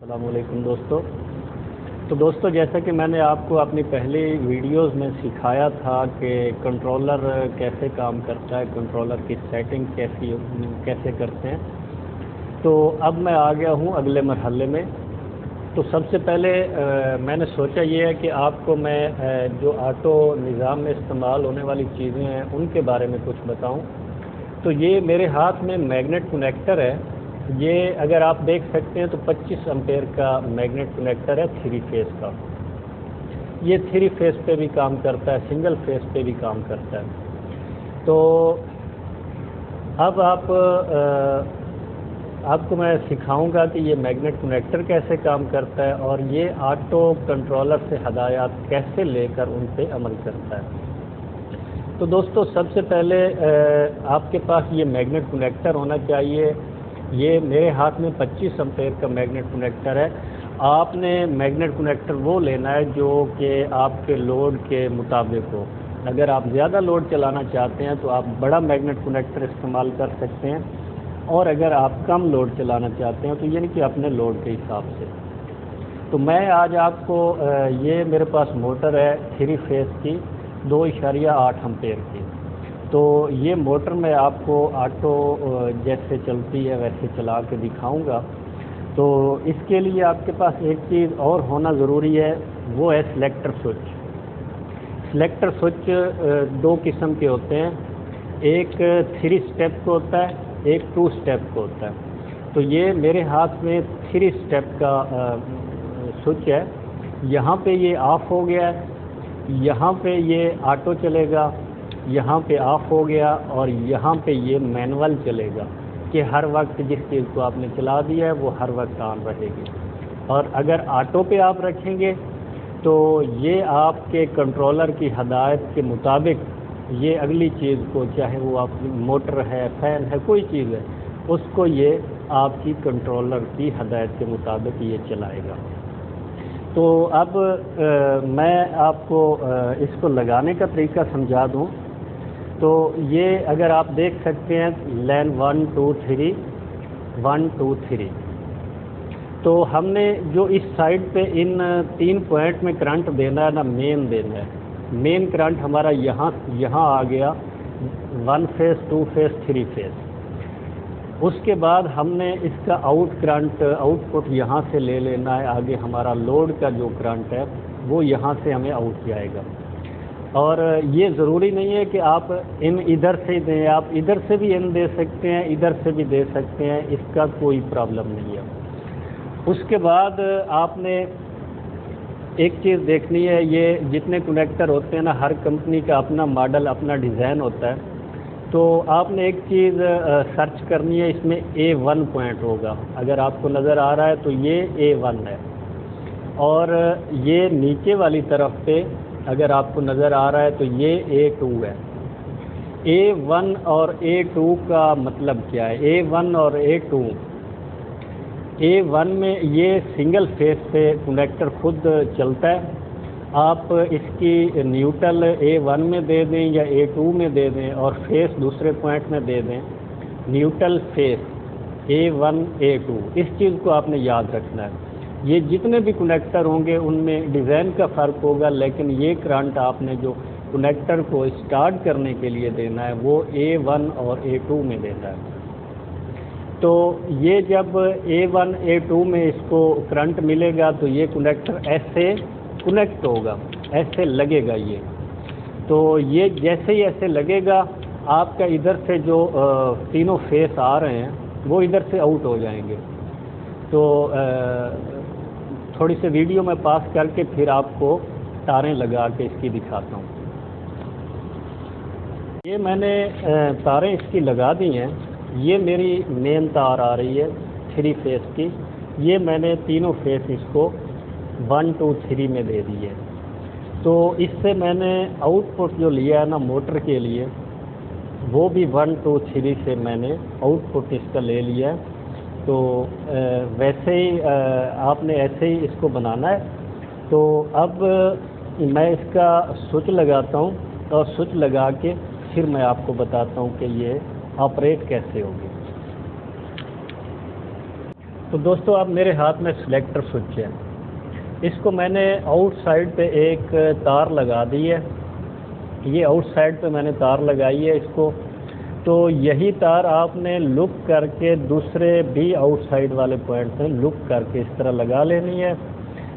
السلام علیکم دوستو جیسا کہ میں نے آپ کو اپنی پہلی ویڈیوز میں سکھایا تھا کہ کنٹرولر کیسے کام کرتا ہے، کنٹرولر کی سیٹنگ کیسے کرتے ہیں، تو اب میں آ گیا ہوں اگلے مرحلے میں۔ تو سب سے پہلے میں نے سوچا یہ ہے کہ آپ کو میں جو آٹو نظام میں استعمال ہونے والی چیزیں ہیں ان کے بارے میں کچھ بتاؤں۔ تو یہ میرے ہاتھ میں میگنیٹ کنیکٹر ہے، یہ اگر آپ دیکھ سکتے ہیں تو 25 امپیر کا میگنیٹ کنیکٹر ہے 3 فیز کا۔ یہ 3 فیز پہ بھی کام کرتا ہے، سنگل فیز پہ بھی کام کرتا ہے۔ تو اب آپ کو میں سکھاؤں گا کہ یہ میگنیٹ کنیکٹر کیسے کام کرتا ہے اور یہ آٹو کنٹرولر سے ہدایات کیسے لے کر ان پہ عمل کرتا ہے۔ تو دوستو سب سے پہلے آپ کے پاس یہ میگنیٹ کنیکٹر ہونا چاہیے۔ یہ میرے ہاتھ میں 25 امپیر کا میگنیٹ کنیکٹر ہے۔ آپ نے میگنیٹ کنیکٹر وہ لینا ہے جو کہ آپ کے لوڈ کے مطابق ہو۔ اگر آپ زیادہ لوڈ چلانا چاہتے ہیں تو آپ بڑا میگنیٹ کنیکٹر استعمال کر سکتے ہیں، اور اگر آپ کم لوڈ چلانا چاہتے ہیں تو یعنی کہ اپنے لوڈ کے حساب سے۔ تو میں آج آپ کو یہ میرے پاس موٹر ہے 3 فیز کی 2.8 امپیر کی۔ تو یہ موٹر میں آپ کو آٹو جیسے چلتی ہے ویسے چلا کے دکھاؤں گا۔ تو اس کے لیے آپ کے پاس ایک چیز اور ہونا ضروری ہے، وہ ہے سلیکٹر سوئچ۔ سلیکٹر سوئچ 2 قسم کے ہوتے ہیں، ایک 3 سٹیپ کو ہوتا ہے، ایک 2 سٹیپ کو ہوتا ہے۔ تو یہ میرے ہاتھ میں 3 سٹیپ کا سوئچ ہے۔ یہاں پہ یہ آف ہو گیا ہے، یہاں پہ یہ آٹو چلے گا، یہاں پہ آف ہو گیا، اور یہاں پہ یہ مینول چلے گا کہ ہر وقت جس چیز کو آپ نے چلا دیا ہے وہ ہر وقت آن رہے گی۔ اور اگر آٹو پہ آپ رکھیں گے تو یہ آپ کے کنٹرولر کی ہدایت کے مطابق یہ اگلی چیز کو، چاہے وہ آپ موٹر ہے، فین ہے، کوئی چیز ہے، اس کو یہ آپ کی کنٹرولر کی ہدایت کے مطابق یہ چلائے گا۔ تو اب میں آپ کو اس کو لگانے کا طریقہ سمجھا دوں۔ تو یہ اگر آپ دیکھ سکتے ہیں لین 1 2 3 1 2 3، تو ہم نے جو اس سائڈ پہ ان 3 پوائنٹ میں کرنٹ دینا ہے نا، مین دینا ہے۔ مین کرنٹ ہمارا یہاں آ گیا 1 فیز 2 فیز 3 فیز۔ اس کے بعد ہم نے اس کا کرنٹ آؤٹ پٹ یہاں سے لے لینا ہے، آگے ہمارا لوڈ کا جو کرنٹ ہے وہ یہاں سے ہمیں آؤٹ جائے گا۔ اور یہ ضروری نہیں ہے کہ آپ ادھر سے دیں، آپ ادھر سے بھی دے سکتے ہیں، ادھر سے بھی دے سکتے ہیں، اس کا کوئی پرابلم نہیں ہے۔ اس کے بعد آپ نے ایک چیز دیکھنی ہے، یہ جتنے کنیکٹر ہوتے ہیں نا، ہر کمپنی کا اپنا ماڈل، اپنا ڈیزائن ہوتا ہے۔ تو آپ نے ایک چیز سرچ کرنی ہے، اس میں A1 پوائنٹ ہوگا، اگر آپ کو نظر آ رہا ہے تو یہ A1 ہے، اور یہ نیچے والی طرف پہ اگر آپ کو نظر آ رہا ہے تو یہ A2 ہے۔ A1 اور A2 کا مطلب کیا ہے؟ A1 اور A2، A1 میں یہ سنگل فیز سے کنیکٹر خود چلتا ہے، آپ اس کی نیوٹرل A1 میں دے دیں یا A2 میں دے دیں، اور فیز دوسرے پوائنٹ میں دے دیں، نیوٹرل فیز A1 A2، اس چیز کو آپ نے یاد رکھنا ہے۔ یہ جتنے بھی کنیکٹر ہوں گے ان میں ڈیزائن کا فرق ہوگا، لیکن یہ کرنٹ آپ نے جو کنیکٹر کو اسٹارٹ کرنے کے لیے دینا ہے وہ A1 اور A2 میں دینا ہے۔ تو یہ جب A1 A2 میں اس کو کرنٹ ملے گا تو یہ کنیکٹر ایسے کنیکٹ ہوگا، ایسے لگے گا یہ۔ تو یہ جیسے ہی ایسے لگے گا، آپ کا ادھر سے جو تینوں فیس آ رہے ہیں وہ ادھر سے آؤٹ ہو جائیں گے۔ تو تھوڑی سی ویڈیو میں پاس کر کے پھر آپ کو تاریں لگا کے اس کی دکھاتا ہوں۔ یہ میں نے تاریں اس کی لگا دی ہیں، یہ میری مین تار آ رہی ہے 3 فیز کی، یہ میں نے تینوں فیز اس کو 1 2 3 میں دے دی ہے۔ تو اس سے میں نے آؤٹ پٹ جو لیا ہے نا موٹر کے لیے، وہ بھی 1 2 3 سے میں نے آؤٹ پٹ اس کا لے لیا ہے۔ تو ویسے ہی آپ نے ایسے ہی اس کو بنانا ہے۔ تو اب میں اس کا سوئچ لگاتا ہوں، اور سوئچ لگا کے پھر میں آپ کو بتاتا ہوں کہ یہ آپریٹ کیسے ہوگی۔ تو دوستو اب میرے ہاتھ میں سلیکٹر سوئچ ہے، اس کو میں نے آؤٹ سائڈ پہ ایک تار لگا دی ہے، یہ آؤٹ سائڈ پہ میں نے تار لگائی ہے اس کو، تو یہی تار آپ نے لک کر کے دوسرے بھی آؤٹ سائڈ والے پوائنٹ سے لک کر کے اس طرح لگا لینی ہے۔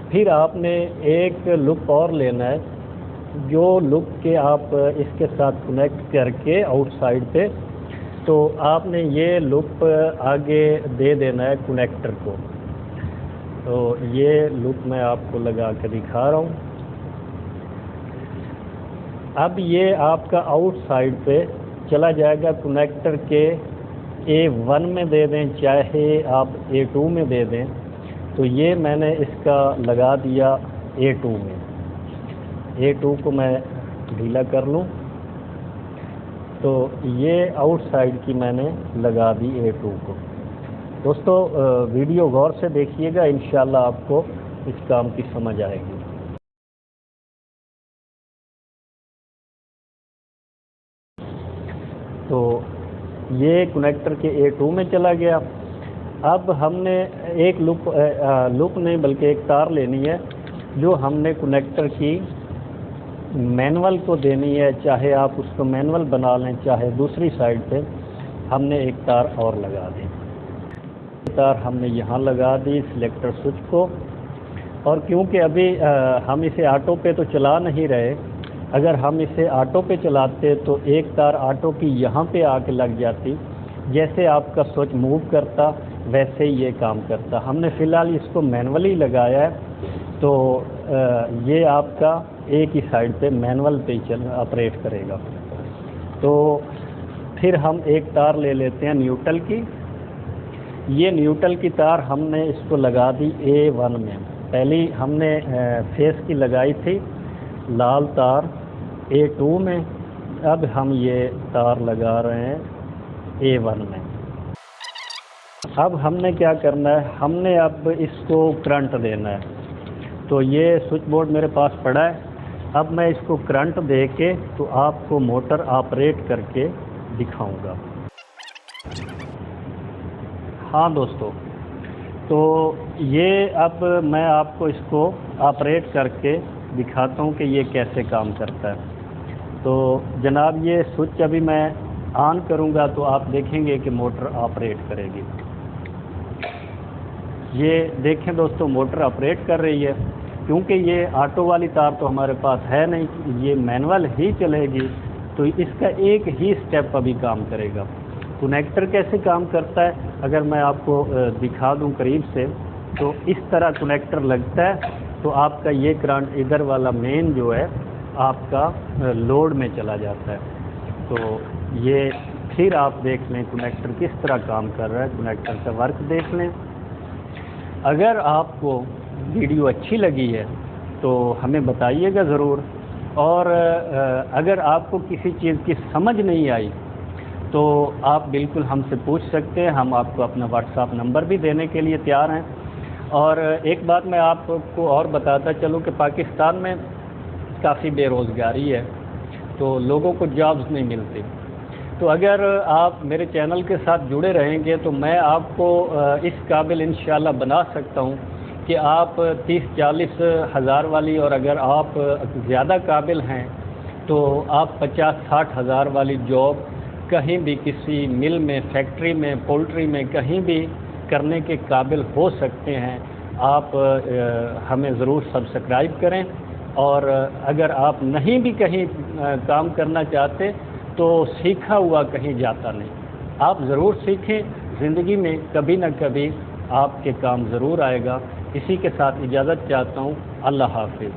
پھر آپ نے ایک لک اور لینا ہے جو لک کے آپ اس کے ساتھ کنیکٹ کر کے آؤٹ سائڈ پہ، تو آپ نے یہ لک آگے دے دینا ہے کنیکٹر کو۔ تو یہ لک میں آپ کو لگا کے دکھا رہا ہوں۔ اب یہ آپ کا آؤٹ سائڈ پہ چلا جائے گا کنیکٹر کے A1 میں دے دیں چاہے آپ A2 میں دے دیں، تو یہ میں نے اس کا لگا دیا A2 میں۔ A2 کو میں ڈھیلا کر لوں تو یہ آؤٹ سائڈ کی میں نے لگا دی A2 کو۔ دوستو ویڈیو غور سے دیکھیے گا، انشاءاللہ آپ کو اس کام کی سمجھ آئے گی۔ تو یہ کنیکٹر کے A2 میں چلا گیا۔ اب ہم نے ایک لوپ نہیں بلکہ ایک تار لینی ہے جو ہم نے کنیکٹر کی مینول کو دینی ہے، چاہے آپ اس کو مینول بنا لیں چاہے دوسری سائڈ پہ ہم نے ایک تار اور لگا دی۔ تار ہم نے یہاں لگا دی سلیکٹر سوئچ کو، اور کیونکہ ابھی ہم اسے آٹو پہ تو چلا نہیں رہے، اگر ہم اسے آٹو پہ چلاتے تو ایک تار آٹو کی یہاں پہ آ کے لگ جاتی، جیسے آپ کا سوئچ موو کرتا ویسے ہی یہ کام کرتا۔ ہم نے فی الحال اس کو مینولی لگایا ہے، تو یہ آپ کا ایک ہی سائڈ پہ مینول پہ آپریٹ کرے گا۔ تو پھر ہم ایک تار لے لیتے ہیں نیوٹرل کی۔ یہ نیوٹرل کی تار ہم نے اس کو لگا دی A1 میں، پہلی ہم نے فیس کی لگائی تھی لال تار A2 میں، اب ہم یہ تار لگا رہے ہیں A1 میں۔ اب ہم نے کیا کرنا ہے، ہم نے اب اس کو کرنٹ دینا ہے۔ تو یہ سوئچ بورڈ میرے پاس پڑا ہے، اب میں اس کو کرنٹ دے کے تو آپ کو موٹر آپریٹ کر کے دکھاؤں گا۔ ہاں دوستو، تو یہ اب میں آپ کو اس کو آپریٹ کر کے دکھاتا ہوں کہ یہ کیسے کام کرتا ہے۔ تو جناب یہ سوئچ ابھی میں آن کروں گا تو آپ دیکھیں گے کہ موٹر آپریٹ کرے گی۔ یہ دیکھیں دوستو موٹر آپریٹ کر رہی ہے، کیونکہ یہ آٹو والی تار تو ہمارے پاس ہے نہیں، یہ مینول ہی چلے گی، تو اس کا ایک ہی سٹیپ ابھی کام کرے گا۔ کنیکٹر کیسے کام کرتا ہے اگر میں آپ کو دکھا دوں قریب سے، تو اس طرح کنیکٹر لگتا ہے تو آپ کا یہ کرنٹ ادھر والا مین جو ہے آپ کا لوڈ میں چلا جاتا ہے۔ تو یہ پھر آپ دیکھ لیں کنیکٹر کس طرح کام کر رہا ہے، کنیکٹر کا ورک دیکھ لیں۔ اگر آپ کو ویڈیو اچھی لگی ہے تو ہمیں بتائیے گا ضرور، اور اگر آپ کو کسی چیز کی سمجھ نہیں آئی تو آپ بالکل ہم سے پوچھ سکتے ہیں، ہم آپ کو اپنا واٹس ایپ نمبر بھی دینے کے لیے تیار ہیں۔ اور ایک بات میں آپ کو اور بتاتا چلوں کہ پاکستان میں کافی بے روزگاری ہے، تو لوگوں کو جابز نہیں ملتی، تو اگر آپ میرے چینل کے ساتھ جڑے رہیں گے تو میں آپ کو اس قابل انشاءاللہ بنا سکتا ہوں کہ آپ 30-40 ہزار والی، اور اگر آپ زیادہ قابل ہیں تو آپ 50-60 ہزار والی جاب کہیں بھی کسی مل میں، فیکٹری میں، پولٹری میں کہیں بھی کرنے کے قابل ہو سکتے ہیں۔ آپ ہمیں ضرور سبسکرائب کریں، اور اگر آپ نہیں بھی کہیں کام کرنا چاہتے تو سیکھا ہوا کہیں جاتا نہیں، آپ ضرور سیکھیں، زندگی میں کبھی نہ کبھی آپ کے کام ضرور آئے گا۔ اسی کے ساتھ اجازت چاہتا ہوں، اللہ حافظ۔